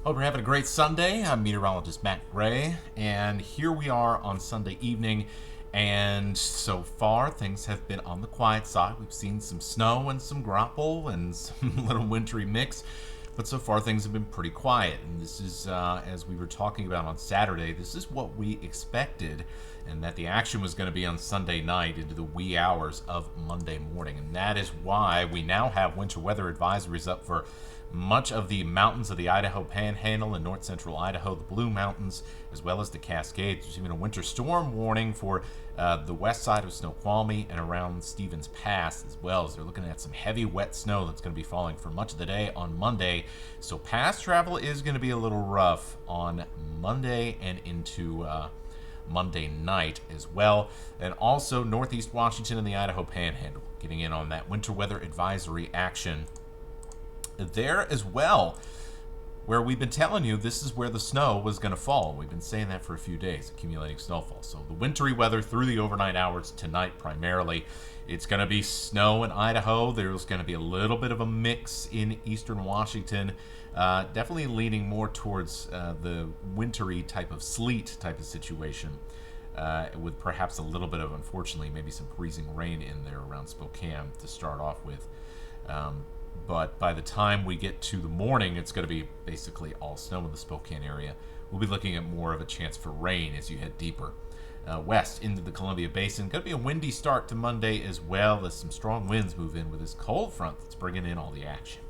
Hope you're having a great Sunday. I'm meteorologist Matt Gray, and here we are on Sunday evening. And so far, things have been on the quiet side. We've seen some snow and some grapple and some little wintry mix, but so far things have been pretty quiet. And this is, as we were talking about on Saturday, this is what we expected, and that the action was going to be on Sunday night into the wee hours of Monday morning. And that is why we now have winter weather advisories up for much of the mountains of the Idaho Panhandle and north central Idaho, the Blue Mountains, as well as the Cascades. There's even a winter storm warning for the west side of Snoqualmie and around Stevens Pass as well. So they're looking at some heavy wet snow that's going to be falling for much of the day on Monday. So pass travel is going to be a little rough on Monday and into Monday night as well. And also northeast Washington and the Idaho Panhandle getting in on that winter weather advisory action there as well, where we've been telling you this is where the snow was going to fall. We've been saying that for a few days, accumulating snowfall. So the wintry weather through the overnight hours tonight primarily. It's going to be snow in Idaho. There's going to be a little bit of a mix in eastern Washington. Definitely leaning more towards the wintry type of sleet type of situation, with perhaps a little bit of, unfortunately, maybe some freezing rain in there around Spokane to start off with. But by the time we get to the morning, it's going to be basically all snow in the Spokane area. We'll be looking at more of a chance for rain as you head deeper west into the Columbia Basin. Going to be a windy start to Monday as well, as some strong winds move in with this cold front that's bringing in all the action.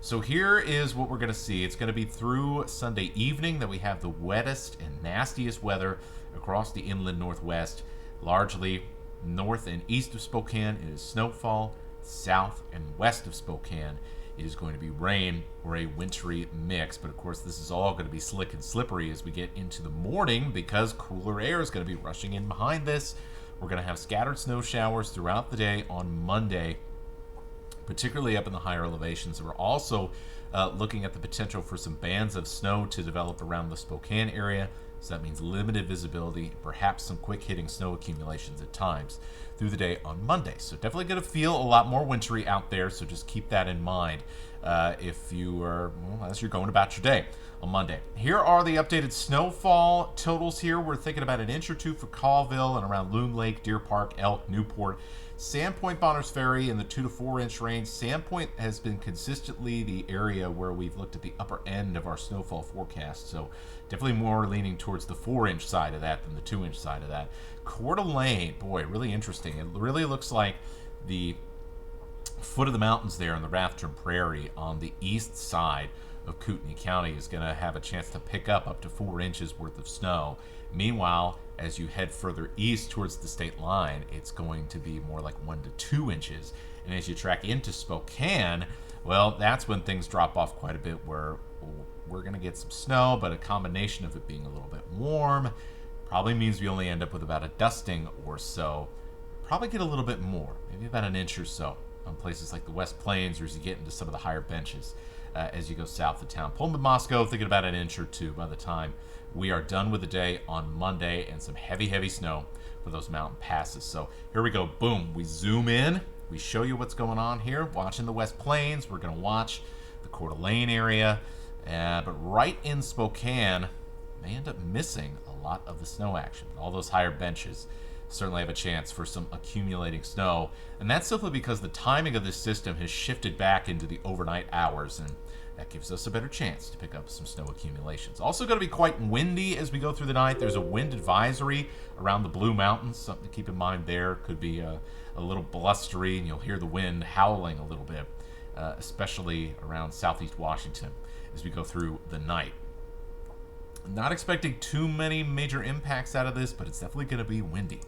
So here is what we're going to see. It's going to be through Sunday evening that we have the wettest and nastiest weather across the inland northwest, largely north and east of Spokane. It is snowfall. South and west of Spokane, it is going to be rain or a wintry mix. But of course, this is all going to be slick and slippery as we get into the morning because cooler air is going to be rushing in behind this. We're going to have scattered snow showers throughout the day on Monday, particularly up in the higher elevations. We're also looking at the potential for some bands of snow to develop around the Spokane area. So that means limited visibility, perhaps some quick hitting snow accumulations at times through the day on Monday. So definitely going to feel a lot more wintry out there. So just keep that in mind if you are, as you're going about your day on Monday. Here are the updated snowfall totals here. We're thinking about an inch or two for Colville and around Loon Lake, Deer Park, Elk, Newport. Sandpoint, Bonners Ferry in the 2 to 4 inch range. Sandpoint has been consistently the area where we've looked at the upper end of our snowfall forecast. So definitely more leaning towards the 4 inch side of that than the 2 inch side of that. Coeur d'Alene, boy, really interesting. It really looks like the foot of the mountains there in the Rathdrum Prairie on the east side of Kootenai County is going to have a chance to pick up to 4 inches worth of snow. Meanwhile, as you head further east towards the state line, it's going to be more like 1 to 2 inches. And as you track into Spokane, well, that's when things drop off quite a bit, where we're going to get some snow, but a combination of it being a little bit warm probably means we only end up with about a dusting or so. Probably get a little bit more, maybe about an inch or so on places like the West Plains, or as you get into some of the higher benches as you go south of town. Pullman, Moscow, thinking about an inch or two by the time we are done with the day on Monday, and some heavy, heavy snow for those mountain passes. So here we go. Boom. We zoom in. We show you what's going on here. Watching the West Plains. We're going to watch the Coeur d'Alene area. But right in Spokane, they end up missing a lot of the snow action. All those higher benches certainly have a chance for some accumulating snow. And that's simply because the timing of this system has shifted back into the overnight hours, and that gives us a better chance to pick up some snow accumulations. Also going to be quite windy as we go through the night. There's a wind advisory around the Blue Mountains. Something to keep in mind there. Could be a little blustery, and you'll hear the wind howling a little bit, especially around southeast Washington as we go through the night. Not expecting too many major impacts out of this, but it's definitely going to be windy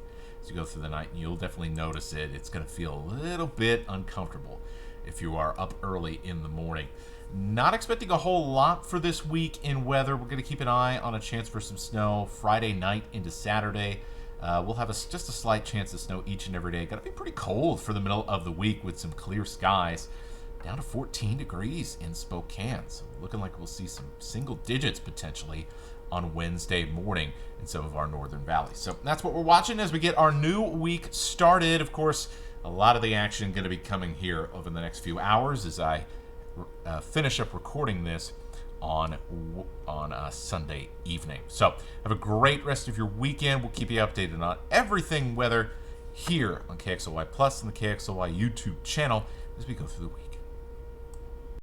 as you go through the night, and you'll definitely notice it. It's going to feel a little bit uncomfortable if you are up early in the morning. Not expecting a whole lot for this week in weather. We're going to keep an eye on a chance for some snow Friday night into Saturday. We'll have just a slight chance of snow each and every day. Going to be pretty cold for the middle of the week with some clear skies. Down to 14 degrees in Spokane. So looking like we'll see some single digits potentially on Wednesday morning in some of our northern valleys. So that's what we're watching as we get our new week started. Of course, a lot of the action going to be coming here over the next few hours as I finish up recording this on Sunday evening. So have a great rest of your weekend. We'll keep you updated on everything weather here on KXLY Plus and the KXLY YouTube channel as we go through the week.